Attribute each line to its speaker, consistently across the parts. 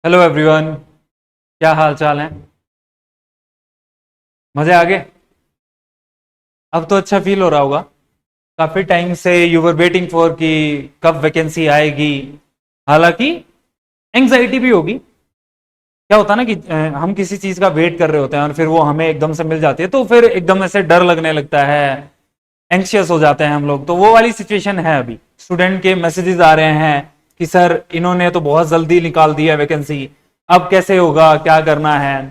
Speaker 1: Hello everyone. क्या हाल चाल है? मजे आ गए? अब तो अच्छा फील हो रहा होगा। काफी टाइम से यू वर वेटिंग फॉर कि कब वैकेंसी आएगी। हालांकि एंग्जाइटी भी होगी। क्या होता है ना कि हम किसी चीज का वेट कर रहे होते हैं और फिर वो हमें एकदम से मिल जाती है तो फिर एकदम ऐसे डर लगने लगता है। एंक्शियस हो जाते हैं हम लोग, तो वो वाली सिचुएशन है अभी। स्टूडेंट के मैसेजेस आ रहे हैं कि सर इन्होंने तो बहुत जल्दी निकाल दिया वैकेंसी, अब कैसे होगा, क्या करना है।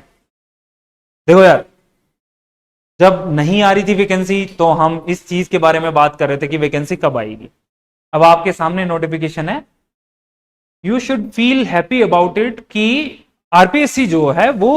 Speaker 1: देखो यार, जब नहीं आ रही थी वैकेंसी तो हम इस चीज के बारे में बात कर रहे थे कि वैकेंसी कब आएगी। अब आपके सामने नोटिफिकेशन है, you should feel happy about it कि आरपीएससी जो है वो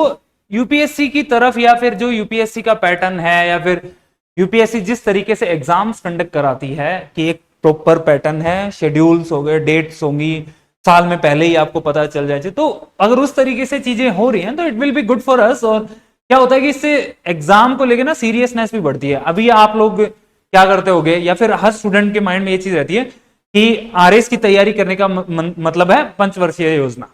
Speaker 1: यूपीएससी की तरफ, या फिर जो यूपीएससी का पैटर्न है, या फिर यूपीएससी जिस तरीके से एग्जाम्स कंडक्ट कराती है कि एक प्रॉपर पैटर्न है, शेड्यूल्स हो गए, डेट्स होंगी, साल में पहले ही आपको पता चल जाए। तो अगर उस तरीके से चीजें हो रही हैं तो it will be good for us. और क्या होता है कि इससे एग्जाम को लेकर ना सीरियसनेस भी बढ़ती है। अभी आप लोग क्या करते होगे, या फिर हर स्टूडेंट के माइंड में ये चीज रहती है कि आरएस की तैयारी करने का मतलब है पंचवर्षीय योजना।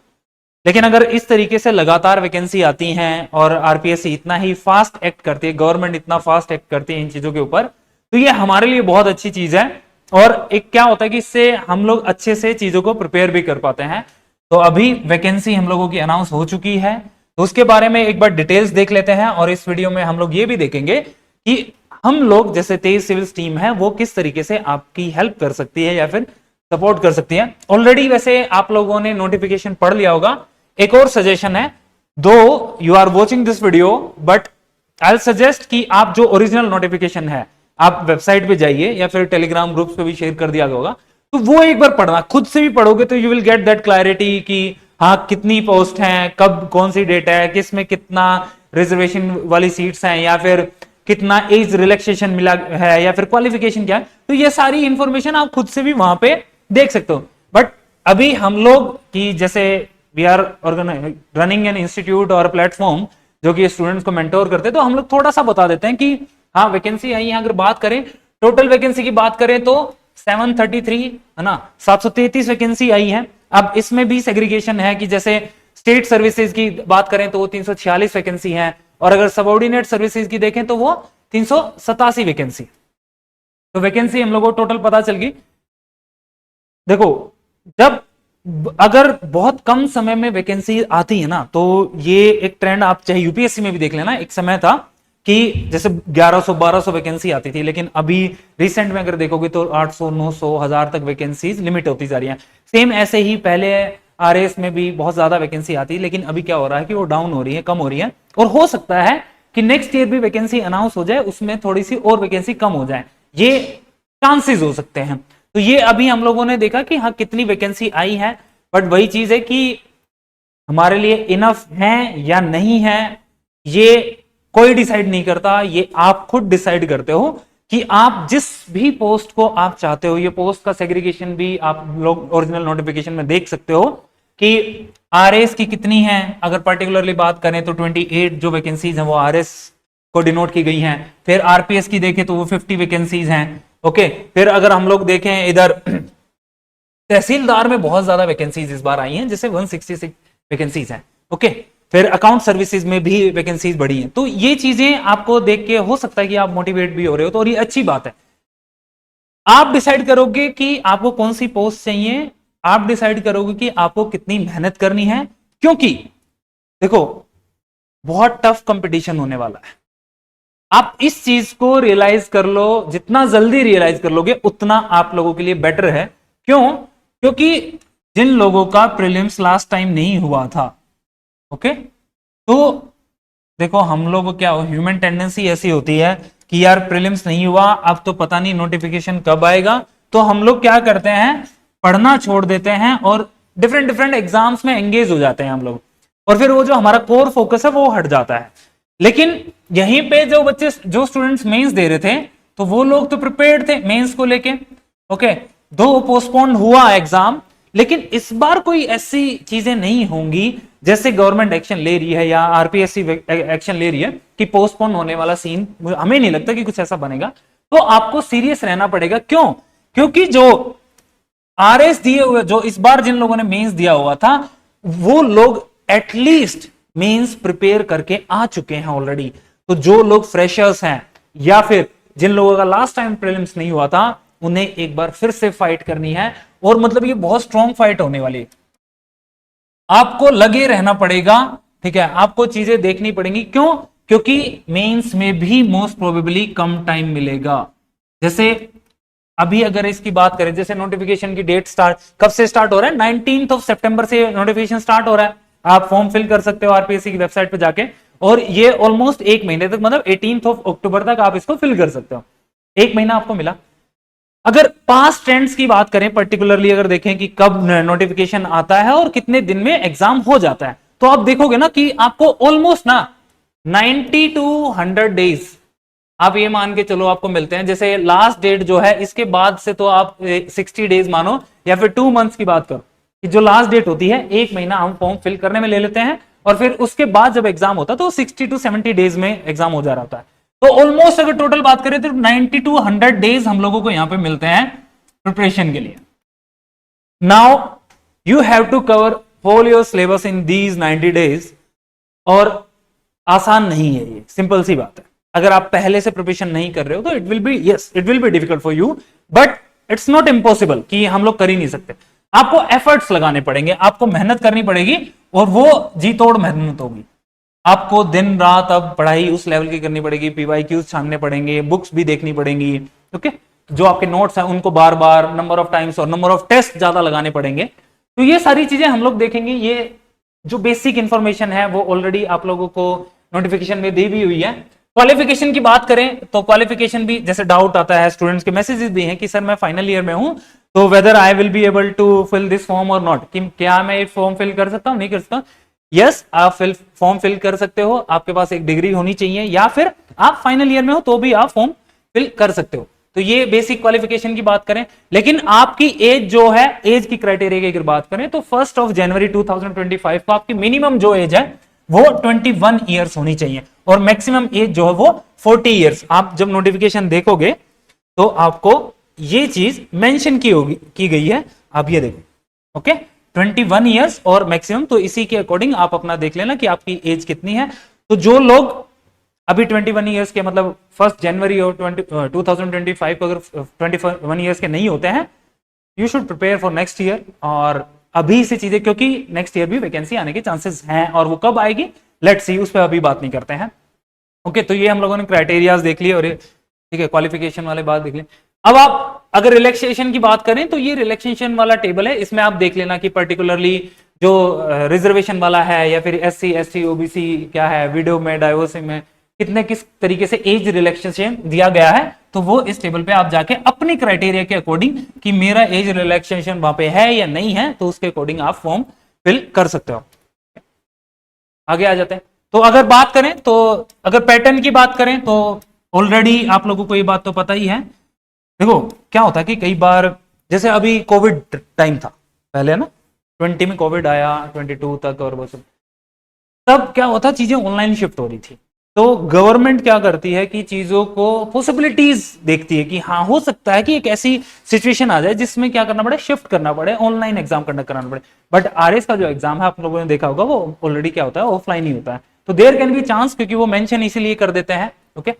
Speaker 1: लेकिन अगर इस तरीके से लगातार वैकेंसी आती हैं और आरपीएससी इतना ही फास्ट एक्ट करती है, गवर्नमेंट इतना फास्ट एक्ट करती है इन चीजों के ऊपर, तो ये हमारे लिए बहुत अच्छी चीज है। और एक क्या होता है कि इससे हम लोग अच्छे से चीजों को प्रिपेयर भी कर पाते हैं। तो अभी वैकेंसी हम लोगों की अनाउंस हो चुकी है, तो उसके बारे में एक बार डिटेल्स देख लेते हैं। और इस वीडियो में हम लोग ये भी देखेंगे कि हम लोग जैसे तेज सिविल्स टीम है वो किस तरीके से आपकी हेल्प कर सकती है या फिर सपोर्ट कर सकती है। ऑलरेडी वैसे आप लोगों ने नोटिफिकेशन पढ़ लिया होगा। एक और सजेशन है, though you are watching this video, but I suggest कि आप जो ओरिजिनल नोटिफिकेशन है आप वेबसाइट पे जाइए या फिर टेलीग्राम ग्रुप्स पे भी शेयर कर दिया होगा, तो वो एक बार पढ़ना। खुद से भी पढ़ोगे तो you will get that clarity कि हाँ कितनी पोस्ट हैं, कब कौन सी डेट है, किस में कितना रिजर्वेशन वाली सीट्स हैं, या फिर कितना एज रिलैक्सेशन मिला है, या फिर क्वालिफिकेशन क्या है। तो ये सारी इंफॉर्मेशन आप खुद से भी वहां पे देख सकते हो। बट अभी हम लोग की जैसे we are running an institute और प्लेटफॉर्म जो कि स्टूडेंट्स को मेंटोर करते हैं, तो हम लोग थोड़ा सा बता देते हैं कि हाँ वैकेंसी आई है। अगर बात करें टोटल वैकेंसी की बात करें तो 733 है ना, 733 वैकेंसी आई है। अब इसमें भी सेग्रीगेशन है कि जैसे स्टेट सर्विसेज की बात करें तो वो 346 वैकेंसी है, और अगर सबऑर्डिनेट सर्विसेज की देखें तो वो 387 वैकेंसी। तो वैकेंसी हम लोगों को टोटल पता चल गई। देखो, जब अगर बहुत कम समय में वैकेंसी आती है ना, तो ये एक ट्रेंड आप चाहे यूपीएससी में भी देख लेना। एक समय था कि जैसे 1100 1200 वैकेंसी आती थी, लेकिन अभी रिसेंट में अगर देखोगे तो 800 900 1000 तक वैकेंसीज लिमिट होती जा रही हैं। सेम ऐसे ही पहले आरएस में भी बहुत ज्यादा वैकेंसी आती है, लेकिन अभी क्या हो रहा है कि वो डाउन हो रही है, कम हो रही है। और हो सकता है कि नेक्स्ट ईयर भी वैकेंसी अनाउंस हो जाए, उसमें थोड़ी सी और वैकेंसी कम हो जाए, ये चांसेस हो सकते हैं। तो ये अभी हम लोगों ने देखा कि हाँ कितनी वैकेंसी आई है, बट वही चीज है कि हमारे लिए इनफ है या नहीं है, ये कोई डिसाइड नहीं करता, ये आप खुद डिसाइड करते हो कि आप जिस भी पोस्ट को आप चाहते हो। ये पोस्ट का सेग्रीगेशन भी आप लोग ओरिजिनल नोटिफिकेशन में देख सकते हो कि आरएस की कितनी है। अगर पर्टिकुलरली बात करें तो 28 जो वैकेंसीज हैं वो आरएस को डिनोट की गई हैं। फिर आरपीएस की देखें तो वो 50 वैकेंसीज हैं। ओके, फिर अगर हम लोग देखें इधर तहसीलदार में बहुत ज्यादा वैकेंसीज इस बार आई हैं, जैसे 166 वैकेंसीज हैं। ओके, फिर अकाउंट सर्विसेज में भी वैकेंसीज बढ़ी हैं। तो ये चीजें आपको देख के हो सकता है कि आप मोटिवेट भी हो रहे हो, तो और ये अच्छी बात है। आप डिसाइड करोगे कि आपको कौन सी पोस्ट चाहिए, आप डिसाइड करोगे कि आपको कितनी मेहनत करनी है, क्योंकि देखो बहुत टफ कंपटीशन होने वाला है। आप इस चीज को रियलाइज कर लो, जितना जल्दी रियलाइज कर लोगे उतना आप लोगों के लिए बेटर है। क्यों? क्योंकि जिन लोगों का प्रीलिम्स लास्ट टाइम नहीं हुआ था, ओके, तो देखो हम लोग को क्या हो, ह्यूमन टेंडेंसी ऐसी होती है कि यार प्रीलिम्स नहीं हुआ, अब तो पता नहीं नोटिफिकेशन कब आएगा। तो हम लोग क्या करते हैं, पढ़ना छोड़ देते हैं और डिफरेंट डिफरेंट एग्जाम्स में एंगेज हो जाते हैं हम लोग, और फिर वो जो हमारा कोर फोकस है वो हट जाता है। लेकिन यहीं पे जो बच्चे, जो स्टूडेंट्स मेंस दे रहे थे, तो वो लोग तो प्रिपेयर्ड थे मेंस को लेके। ओके, दो पोस्टपोन हुआ एग्जाम, लेकिन इस बार कोई ऐसी चीजें नहीं होंगी जैसे गवर्नमेंट एक्शन ले रही है या आरपीएससी एक्शन ले रही है कि पोस्टपोन होने वाला सीन हमें नहीं लगता कि कुछ ऐसा बनेगा। तो आपको सीरियस रहना पड़ेगा। क्यों? क्योंकि जो आरएस दिए हुए, जो इस बार जिन लोगों ने मेंस दिया हुआ था, वो लोग एटलीस्ट मेंस प्रिपेयर करके आ चुके हैं ऑलरेडी। तो जो लोग फ्रेशर्स हैं या फिर जिन लोगों का लास्ट टाइम प्रीलिम्स नहीं हुआ था, उन्हें एक बार फिर से फाइट करनी है। और मतलब ये बहुत स्ट्रॉन्ग फाइट होने वाली है, आपको लगे रहना पड़ेगा, ठीक है, आपको चीजें देखनी पड़ेंगी। क्यों? क्योंकि मेंस में भी मोस्ट प्रोबेबली कम टाइम मिलेगा। जैसे अभी अगर इसकी बात करें, जैसे नोटिफिकेशन की डेट स्टार्ट कब से स्टार्ट हो रहा है, 19 सितंबर से नोटिफिकेशन स्टार्ट हो रहा है। आप फॉर्म फिल कर सकते हो आरपीएससी की वेबसाइट पे जाके, और ये ऑलमोस्ट एक महीने तक, मतलब 18 अक्टूबर तक आप इसको फिल कर सकते हो। एक महीना आपको मिला। अगर पास्ट ट्रेंड्स की बात करें, पर्टिकुलरली अगर देखें कि कब नोटिफिकेशन आता है और कितने दिन में एग्जाम हो जाता है, तो आप देखोगे ना कि आपको ऑलमोस्ट ना 90 टू 100 डेज आप ये मान के चलो आपको मिलते हैं। जैसे लास्ट डेट जो है इसके बाद से तो आप 60 डेज मानो या फिर 2 मंथ्स की बात करो, कि जो लास्ट डेट होती है एक महीना हम फॉर्म फिल करने में ले लेते हैं, और फिर उसके बाद जब एग्जाम होता है तो 60 टू 70 डेज में एग्जाम हो जा रहा होता है। तो ऑलमोस्ट अगर टोटल बात करें तो 90 टू 100 डेज हम लोगों को यहां पे मिलते हैं प्रिपरेशन के लिए। Now you have to cover whole your syllabus in these 90 days. और आसान नहीं है ये, सिंपल सी बात है। अगर आप पहले से प्रिपरेशन नहीं कर रहे हो तो it will be, yes it will be difficult for you, but it's not impossible कि हम लोग कर ही नहीं सकते। आपको एफर्ट्स लगाने पड़ेंगे, आपको मेहनत करनी पड़ेगी, और वो जी तोड़ मेहनत होगी। आपको दिन रात अब पढ़ाई उस लेवल की करनी पड़ेगी, पीवाईक्यूज छानने पड़ेंगे, बुक्स भी देखनी पड़ेंगी, ओके, जो आपके नोट्स हैं उनको बार बार नंबर ऑफ टाइम्स और नंबर ऑफ टेस्ट ज्यादा लगाने पड़ेंगे। तो ये सारी चीजें हम लोग देखेंगे। ये जो बेसिक इंफॉर्मेशन है वो ऑलरेडी आप लोगों को नोटिफिकेशन में दी भी हुई है। क्वालिफिकेशन की बात करें तो क्वालिफिकेशन भी, जैसे डाउट आता है, स्टूडेंट्स के मैसेजेस भी हैं कि सर मैं फाइनल ईयर में हूं, तो whether I will be able to fill this form और नॉट, कि क्या मैं ये फॉर्म फिल कर सकता हूं, नहीं कर सकता। यस, आप फॉर्म फिल कर सकते हो, आपके पास एक डिग्री होनी चाहिए, या फिर आप फाइनल ईयर में हो तो भी आप फॉर्म फिल कर सकते हो। तो ये बेसिक क्वालिफिकेशन की बात करें। लेकिन आपकी एज जो है, एज की क्राइटेरिया की अगर बात करें तो 1 जनवरी 2025 को आपकी मिनिमम जो एज है वो 21 ईयर्स होनी चाहिए, और मैक्सिमम एज जो है वो 40 ईयर्स। आप जब नोटिफिकेशन देखोगे तो आपको ये चीज मेंशन की गई है, आप ये देखो, ओके, 21 ईयर्स और मैक्सिमम। तो इसी के अकॉर्डिंग आप अपना देख लेना कि आपकी एज कितनी है। तो जो लोग अभी 21 ईयर्स के, मतलब 1 जनवरी और 2025 को अगर 21 ईयर्स के नहीं होते हैं, you should prepare for next year. और अभी से चीजें, क्योंकि नेक्स्ट ईयर भी वैकेंसी आने के चांसेस हैं, और वो कब आएगी लेट्स सी, उस पर अभी बात नहीं करते हैं। ओके, तो ये हम लोगों ने क्राइटेरियाज देख लिए, और ठीक है, क्वालिफिकेशन वाले बात देख लिए। अब आप अगर रिलैक्सेशन की बात करें तो ये रिलैक्सेशन वाला टेबल है, इसमें आप देख लेना कि पर्टिकुलरली जो रिजर्वेशन वाला है, या फिर SC ST OBC क्या है, विडो में, डाइवोर्स में कितने किस तरीके से एज रिलैक्सेशन दिया गया है, तो वो इस टेबल पे आप जाके अपनी क्राइटेरिया के अकॉर्डिंग कि मेरा एज रिलैक्सेशन वहां पे है या नहीं है, तो उसके अकॉर्डिंग आप फॉर्म फिल कर सकते हो। आगे आ जाते हैं। तो अगर बात करें तो, अगर पैटर्न की बात करें तो ऑलरेडी आप लोगों को ये बात तो पता ही है। देखो क्या होता है कि कई बार, जैसे अभी कोविड टाइम था पहले ना, 20 में कोविड आया, 22 तक, और वो सब, तब क्या होता, चीजें ऑनलाइन शिफ्ट हो रही थी। तो गवर्नमेंट क्या करती है कि चीजों को पॉसिबिलिटीज देखती है कि हाँ, हो सकता है कि एक ऐसी सिचुएशन आ जाए जिसमें क्या करना पड़े, शिफ्ट करना पड़े, ऑनलाइन एग्जाम कंडक्ट कराना पड़े। बट आरएस का जो एग्जाम है, आप लोगों ने देखा होगा, वो ऑलरेडी क्या होता है, ऑफलाइन ही होता है। तो देयर कैन बी चांस, क्योंकि वो मेंशन इसीलिए कर देते हैं। ओके,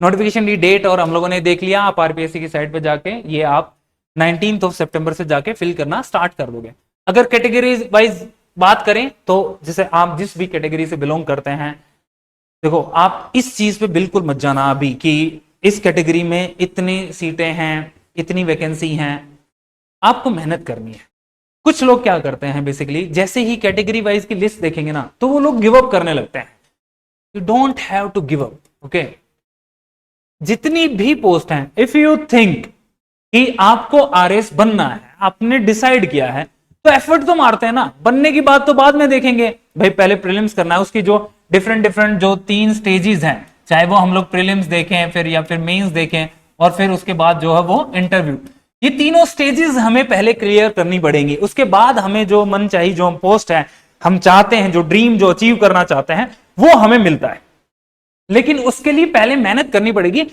Speaker 1: नोटिफिकेशन की डेट और हम लोगों ने देख लिया। आप आरपीएससी की साइट पे जाके ये आप 19 सितंबर से जाके फिल करना स्टार्ट कर दोगे। अगर कैटेगरी वाइज बात करें तो जैसे आप जिस भी कैटेगरी से बिलोंग करते हैं, देखो आप इस चीज पे बिल्कुल मत जाना अभी कि इस कैटेगरी में इतनी सीटें हैं, इतनी वैकेंसी हैं। आपको मेहनत करनी है। कुछ लोग क्या करते हैं बेसिकली, जैसे ही कैटेगरी वाइज की लिस्ट देखेंगे ना, तो वो लोग गिव अप करने लगते हैं। You don't have to give up, okay. जितनी भी पोस्ट हैं, इफ यू थिंक कि आपको आरएस बनना है, आपने डिसाइड किया है, तो एफर्ट तो मारते हैं ना। बनने की बात तो बाद में देखेंगे भाई, पहले प्रीलिम्स करना है। उसकी जो डिफरेंट जो 3 स्टेजेस हैं, चाहे वो हम लोग प्रीलिम्स देखें फिर या फिर मेंस देखें, और फिर उसके बाद जो है वो इंटरव्यू, ये तीनों स्टेजेस हमें पहले क्लियर करनी पड़ेंगी। उसके बाद हमें जो मन चाहिए, जो हम पोस्ट है हम चाहते हैं, जो ड्रीम जो अचीव करना चाहते हैं, वो हमें मिलता है। लेकिन उसके लिए पहले मेहनत करनी पड़ेगी।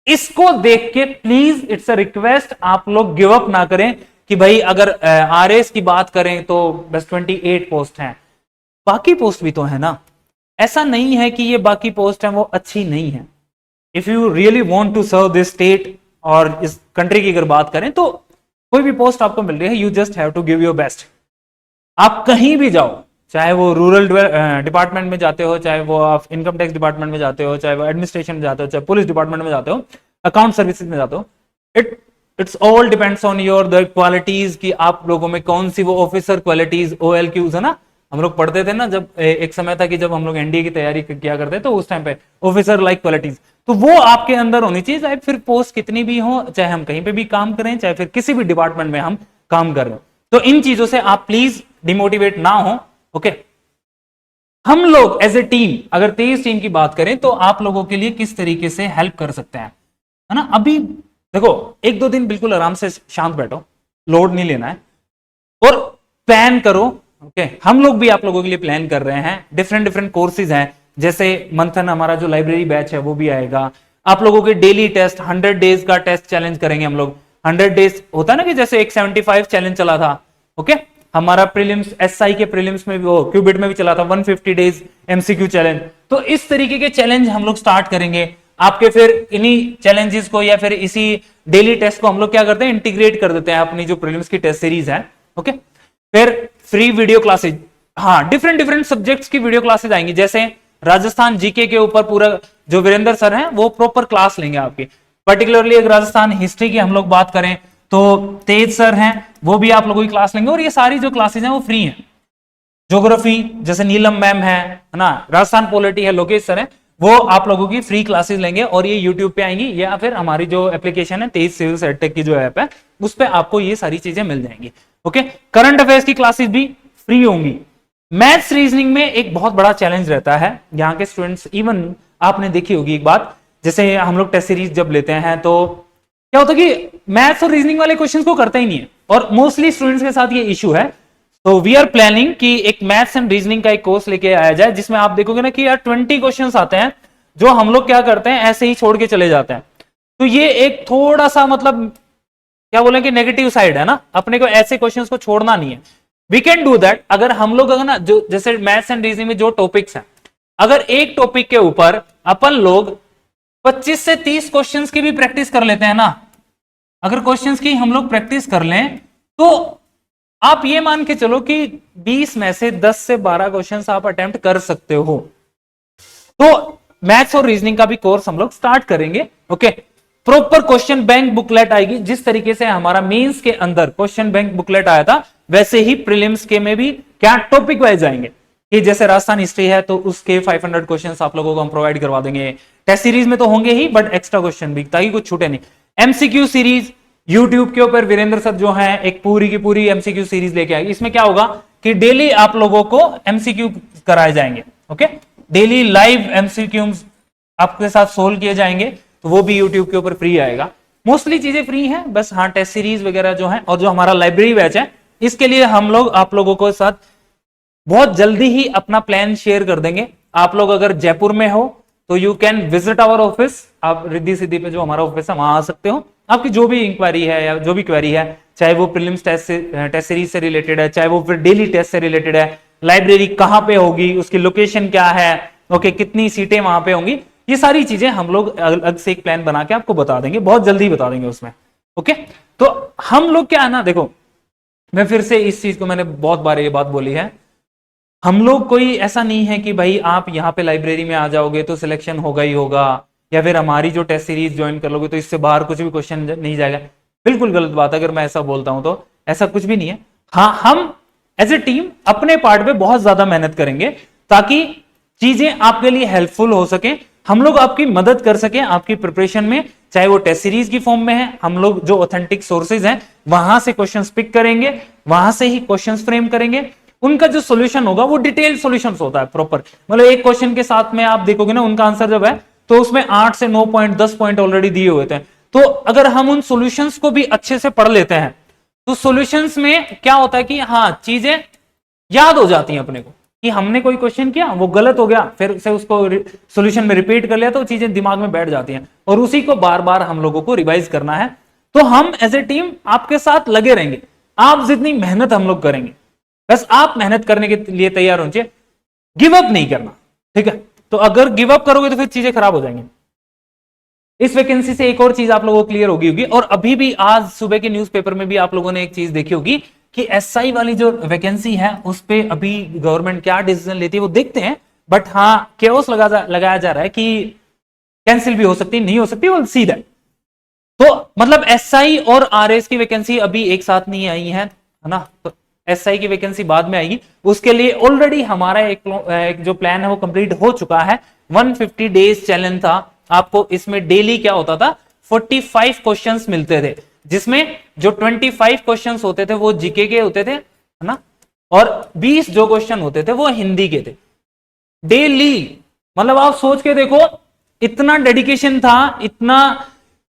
Speaker 1: इसको देख के प्लीज, इट्स अ रिक्वेस्ट, आप लोग गिव अप ना करें कि भाई अगर आरएस की बात करें तो बस 28 पोस्ट हैं, बाकी पोस्ट भी तो है ना, ऐसा नहीं है कि ये बाकी पोस्ट है वो अच्छी नहीं है। If you really want to serve this state और इस कंट्री की अगर बात करें तो कोई भी पोस्ट आपको मिल रही है, you just have to give your best. आप कहीं भी जाओ, चाहे वो रूरल डिपार्टमेंट में जाते हो, चाहे वो आप इनकम टैक्स डिपार्टमेंट में जाते हो, चाहे वो एडमिनिस्ट्रेशन में जाते हो, चाहे पुलिस डिपार्टमेंट में जाते हो, अकाउंट सर्विसेज में जाते हो, it's all depends on your the qualities कि आप लोगों में कौन सी वो ऑफिसर क्वालिटीज, OLQs है ना, हम लोग पढ़ते थे ना जब एक समय था कि जब हम लोग एनडीए की तैयारी किया करते तो उस टाइम पे ऑफिसर लाइक क्वालिटीज, तो वो आपके अंदर होनी चाहिए, चाहे फिर पोस्ट कितनी भी हो, चाहे हम कहीं पे भी काम करें, चाहे फिर किसी भी डिपार्टमेंट में हम काम कर रहे हो। तो इन चीजों से आप प्लीज डिमोटिवेट ना हो। ओके, हम लोग एज ए टीम, अगर 23 टीम की बात करें तो आप लोगों के लिए किस तरीके से हेल्प कर सकते हैं, है ना। अभी देखो, 1-2 दिन बिल्कुल आराम से शांत बैठो, लोड नहीं लेना है और प्लान करो। ओके, हम लोग भी आप लोगों के लिए प्लान कर रहे हैं, डिफरेंट डिफरेंट कोर्सेज हैं, जैसे मंथन हमारा जो लाइब्रेरी बैच है वो भी आएगा, आप लोगों के डेली टेस्ट, 100 डेज का टेस्ट चैलेंज करेंगे हम लोग। 100 डेज होता है ना कि जैसे एक 75 चैलेंज चला था, ओके, हमारा प्रीलिम्स एसआई के प्रीलिम्स में भी, वो क्यूबिट में भी चला था 150 डेज एमसीक्यू चैलेंज। तो इस तरीके के चैलेंज हम लोग स्टार्ट करेंगे आपके, फिर इन्हीं चैलेंजेस को या फिर इसी डेली टेस्ट को हम लोग क्या करते हैं, इंटीग्रेट कर देते हैं अपनी जो प्रीलिम्स की टेस्ट सीरीज है। ओके, फिर फ्री वीडियो क्लासेज, हाँ, डिफरेंट डिफरेंट सब्जेक्ट्स की वीडियो क्लासेज आएंगी, जैसे राजस्थान जीके के ऊपर पूरा जो वीरेंद्र सर हैं वो प्रॉपर क्लास लेंगे आपकी। पर्टिकुलरली अगर राजस्थान हिस्ट्री की हम लोग बात करें तो तेज सर हैं, वो भी आप लोगों की क्लास लेंगे, और ये सारी जो क्लासेज हैं वो फ्री हैं। ज्योग्राफी जैसे नीलम मैम है ना, राजस्थान पॉलिटी है, लोकेश सर है, वो आप लोगों की फ्री क्लासेस लेंगे और ये यूट्यूब पे आएंगी, या फिर हमारी जो एप्लीकेशन है 23 सिविल एडटेक की जो ऐप है उस पर आपको ये सारी चीजें मिल जाएंगी। ओके, करंट अफेयर्स की क्लासेस भी फ्री होंगी। मैथ्स रीजनिंग में एक बहुत बड़ा चैलेंज रहता है यहाँ के स्टूडेंट्स, इवन आपने देखी होगी एक बात, जैसे हम लोग टेस्ट सीरीज जब लेते हैं तो क्या होता है कि मैथ्स और रीजनिंग वाले क्वेश्चंस को करते ही नहीं है, और मोस्टली स्टूडेंट्स के साथ ये इशू है। तो वी आर प्लानिंग कि एक मैथ्स एंड रीजनिंग का एक कोर्स लेके आया जाए, जिसमें आप देखोगे ना कि यार 20 क्वेश्चंस आते हैं जो हम लोग क्या करते हैं ऐसे ही छोड़ के चले जाते हैं। तो ये एक थोड़ा सा मतलब क्या बोले कि नेगेटिव साइड है ना, अपने को ऐसे क्वेश्चंस को छोड़ना नहीं है। वी कैन डू दैट, अगर हम लोग अगर ना जो जैसे मैथ्स एंड रीजनिंग में जो टॉपिक्स हैं, अगर एक टॉपिक के ऊपर अपन लोग 25 से 30 क्वेश्चंस की भी प्रैक्टिस कर लेते हैं ना, अगर क्वेश्चंस की हम लोग प्रैक्टिस कर लें तो आप ये मान के चलो कि 20 में से 10 से 12 क्वेश्चंस आप अटेम्प्ट कर सकते हो। तो मैथ्स और रीजनिंग का भी कोर्स हम लोग स्टार्ट करेंगे। Okay, proper question bank booklet आएगी, जिस तरीके से हमारा मेंस के अंदर क्वेश्चन बैंक बुकलेट आया था वैसे ही प्रीलिम्स के में भी क्या टॉपिक वाइज आएंगे, कि जैसे राजस्थान हिस्ट्री है तो उसके 500 क्वेश्चंस आप लोगों को हम प्रोवाइड करवा देंगे। टेस्ट सीरीज में तो होंगे ही, बट एक्स्ट्रा क्वेश्चन भी, ताकि कुछ छूटे नहीं। एमसीक्यू सीरीज यूट्यूब के ऊपर वीरेंद्र सर जो है एक पूरी की पूरी एमसीक्यू सीरीज लेके आएगी। इसमें क्या होगा कि डेली आप लोगों को एमसीक्यू कराए जाएंगे। ओके, डेली लाइव एमसीक्यू आपके साथ सोल्व किए जाएंगे, तो वो भी यूट्यूब के ऊपर फ्री आएगा। मोस्टली चीजें फ्री हैं, बस हाँ टेस्ट सीरीज वगैरह जो है, और जो हमारा लाइब्रेरी बैच है इसके लिए हम लोग आप लोगों को साथ बहुत जल्दी ही अपना प्लान शेयर कर देंगे। आप लोग अगर जयपुर में हो तो you can visit our office, आप रिद्धि सिद्धि पे जो हमारा ऑफिस है वहां आ सकते हो। आपकी जो भी इंक्वायरी है या जो भी क्वेरी है, चाहे वो प्रीलिम्स टेस्ट सीरीज से रिलेटेड है, चाहे वो फिर डेली टेस्ट से रिलेटेड है, लाइब्रेरी कहां पे होगी, उसकी लोकेशन क्या है, ओके, कितनी सीटें वहां पे होंगी, ये सारी चीजें हम लोग अलग से एक प्लान बना के आपको बता देंगे, बहुत जल्दी बता देंगे उसमें। ओके, तो हम लोग क्या है ना, देखो मैं फिर से इस चीज को मैंने बहुत बार ये बात बोली है, हम लोग कोई ऐसा नहीं है कि भाई आप यहाँ पे लाइब्रेरी में आ जाओगे तो सिलेक्शन होगा ही होगा, या फिर हमारी जो टेस्ट सीरीज ज्वाइन कर लोगे तो इससे बाहर कुछ भी क्वेश्चन नहीं जाएगा। बिल्कुल गलत बात है अगर मैं ऐसा बोलता हूं, तो ऐसा कुछ भी नहीं है। हाँ, हम एज ए टीम अपने पार्ट पे बहुत ज्यादा मेहनत करेंगे ताकि चीजें आपके लिए हेल्पफुल हो सके, हम लोग आपकी मदद कर सके आपकी प्रिपरेशन में, चाहे वो टेस्ट सीरीज की फॉर्म में है, हम लोग जो ऑथेंटिक सोर्सेज हैं वहां से क्वेश्चंस पिक करेंगे, वहां से ही क्वेश्चंस फ्रेम करेंगे, उनका जो सॉल्यूशन होगा वो डिटेल सॉल्यूशंस होता है प्रॉपर, मतलब एक क्वेश्चन के साथ में आप देखोगे ना उनका आंसर जब है तो उसमें 8 से 9 पॉइंट 10 पॉइंट ऑलरेडी दिए हुए थे। तो अगर हम उन सॉल्यूशंस को भी अच्छे से पढ़ लेते हैं तो सॉल्यूशंस में क्या होता है कि हाँ चीजें याद हो जाती हैं अपने को, कि हमने कोई क्वेश्चन किया वो गलत हो गया, फिर से उसको सॉल्यूशन में रिपीट कर लिया तो चीजें दिमाग में बैठ जाती हैं, और उसी को बार बार हम लोगों को रिवाइज करना है। तो हम एज ए टीम आपके साथ लगे रहेंगे, आप जितनी मेहनत हम लोग करेंगे, बस आप मेहनत करने के लिए तैयार होना चाहिए। गिव अप नहीं करना, ठीक है। तो अगर गिव अप करोगे तो फिर चीजें खराब हो जाएंगी। इस वैकेंसी से एक और चीज आप लोगों को क्लियर होगी और अभी भी आज सुबह के न्यूज़पेपर में भी आप लोगों ने एक चीज देखी होगी कि एसआई वाली जो वैकेंसी है उस पे अभी गवर्नमेंट क्या डिसीजन लेती है वो देखते हैं। बट हाँ, केओस लगाया जा रहा है कि कैंसिल भी हो सकती है, नहीं हो सकती, वो सी दैट। तो मतलब एसआई और आरएस की वैकेंसी अभी एक साथ नहीं आई है ना। तो एसआई की वैकेंसी बाद में आएगी, उसके लिए ऑलरेडी हमारा एक जो प्लान है वो कंप्लीट हो चुका है। 150 डेज चैलेंज था। आपको इसमें डेली क्या होता था, 45 क्वेश्चंस मिलते थे, जिसमें जो 25 क्वेश्चंस होते थे वो जीके के होते थे, है ना, और 20 जो क्वेश्चन होते थे वो हिंदी के थे डेली। मतलब आप सोच के देखो, इतना डेडिकेशन था, इतना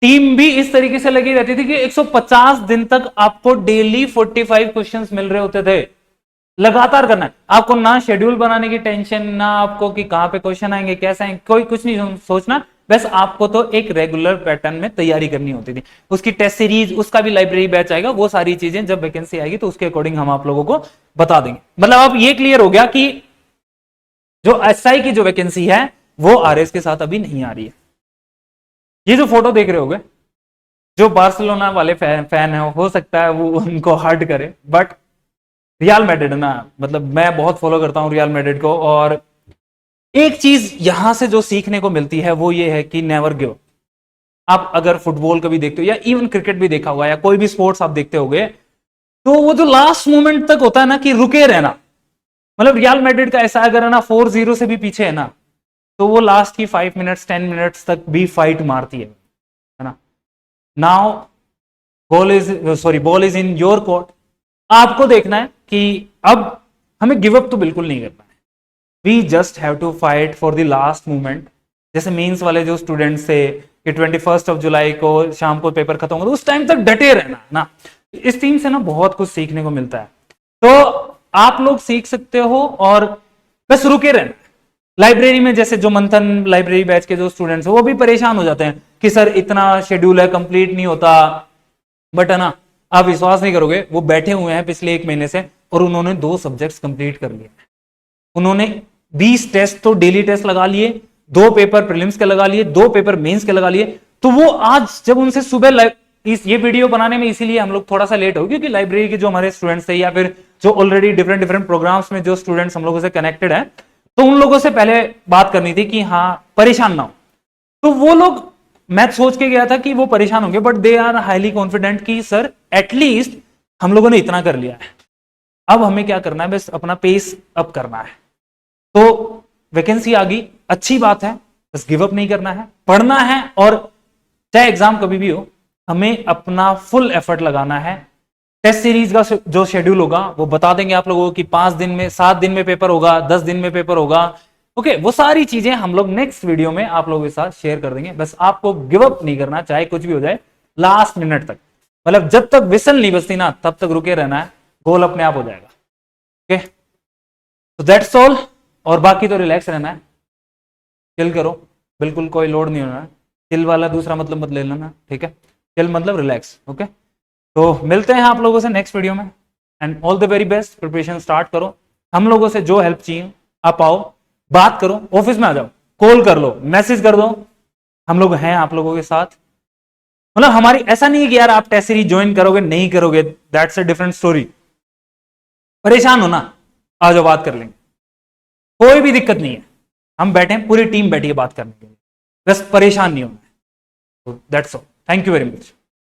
Speaker 1: टीम भी इस तरीके से लगी रहती थी कि 150 दिन तक आपको डेली 45 क्वेश्चंस मिल रहे होते थे। लगातार करना है आपको, ना शेड्यूल बनाने की टेंशन, ना आपको कि कहां पे क्वेश्चन आएंगे, कैसे आएंगे, कोई कुछ नहीं सोचना, बस आपको तो एक रेगुलर पैटर्न में तैयारी करनी होती थी। उसकी टेस्ट सीरीज, उसका भी लाइब्रेरी बैच आएगा, वो सारी चीजें जब वैकेंसी आएगी तो उसके अकॉर्डिंग हम आप लोगों को बता देंगे। मतलब अब ये क्लियर हो गया कि जो एसआई की जो वैकेंसी है वो आरएस के साथ अभी नहीं आ रही है। ये जो फोटो देख रहे होगे, जो बार्सिलोना वाले फैन है, हो सकता है वो उनको हर्ट करे, बट रियल मैड्रिड ना, मतलब मैं बहुत फॉलो करता हूं रियल मैड्रिड को, और एक चीज यहां से जो सीखने को मिलती है वो ये है कि नेवर गिव। आप अगर फुटबॉल कभी देखते हो या इवन क्रिकेट भी देखा होगा या कोई भी स्पोर्ट्स आप देखते होगे, तो वो जो लास्ट मोमेंट तक होता है ना कि रुके रहना, मतलब रियल मैड्रिड का ऐसा अगर है ना 4-0 से भी पीछे है ना, तो वो लास्ट की 5 मिनट्स 10 मिनट्स तक भी फाइट मारती है ना। Now ball is in your court. आपको देखना है कि अब हमें गिव अप तो बिल्कुल नहीं करना है। We just have to fight for the last moment. जैसे मीन्स वाले जो स्टूडेंट्स थे कि 21 जुलाई को शाम को पेपर खत्म होगा, तो उस टाइम तक डटे रहना ना। इस टीम से ना बहुत कुछ सीखने को मिलता है, तो आप लोग सीख सकते हो और बस रुके रहना। लाइब्रेरी में जैसे जो मंथन लाइब्रेरी बैच के जो स्टूडेंट्स हैं वो भी परेशान हो जाते हैं कि सर इतना शेड्यूल है, कंप्लीट नहीं होता, बट है ना, आप विश्वास नहीं करोगे, वो बैठे हुए हैं पिछले 1 महीने से और उन्होंने 2 सब्जेक्ट्स कंप्लीट कर लिए। उन्होंने 20 टेस्ट तो डेली टेस्ट लगा लिए, 2 पेपर प्रीलिम्स के लगा लिए, 2 पेपर मेंस के लगा लिए। तो वो आज जब उनसे सुबह ये वीडियो बनाने में इसीलिए हम लोग थोड़ा सा लेट हो, क्योंकि लाइब्रेरी के जो हमारे स्टूडेंट्स थे या फिर जो ऑलरेडी डिफरेंट प्रोग्राम्स में जो स्टूडेंट्स हम लोगों से कनेक्टेड है, तो उन लोगों से पहले बात करनी थी कि हाँ परेशान ना हो। तो वो लोग, मैं सोच के गया था कि वो परेशान होंगे, but they are highly confident कि सर एटलीस्ट हम लोगों ने इतना कर लिया है, अब हमें क्या करना है, बस अपना पेस अप करना है। तो वैकेंसी आ गई, अच्छी बात है, बस गिव अप नहीं करना है, पढ़ना है, और चाहे एग्जाम कभी भी हो हमें अपना फुल एफर्ट लगाना है। टेस्ट सीरीज का जो शेड्यूल होगा वो बता देंगे आप लोगों को कि 5 दिन में, 7 दिन में पेपर होगा, 10 दिन में पेपर होगा। ओके, वो सारी चीजें हम लोग नेक्स्ट वीडियो में आप लोगों के साथ शेयर कर देंगे। बस आपको गिव अप नहीं करना, चाहे कुछ भी हो जाए, लास्ट मिनट तक, मतलब जब तक विसल नहीं बजती ना तब तक रुके रहना है, गोल अपने आप हो जाएगा। ओके, तो दैट्स ऑल। और बाकी तो रिलैक्स रहना है, चिल करो, बिल्कुल कोई लोड नहीं होना है। चिल वाला दूसरा मतलब मत ले लेना, ठीक है, चिल मतलब रिलैक्स। ओके, तो मिलते हैं आप लोगों से नेक्स्ट वीडियो में, and all the very best. Preparation start करो, हम लोगों से जो हेल्प चाहिए आप आओ, बात करो, ऑफिस में आ जाओ, कॉल कर लो, मैसेज कर दो, हम लोग हैं आप लोगों के साथ। मतलब हमारी ऐसा नहीं है कि यार आप टेस्ट सीरीज ज्वाइन करोगे नहीं करोगे, दैट्स अ डिफरेंट स्टोरी। परेशान हो ना, आ जाओ, बात कर लेंगे, कोई भी दिक्कत नहीं है। हम बैठे हैं, पूरी टीम बैठी है बात करने के लिए, बस परेशान नहीं होना है। That's all, thank you very much.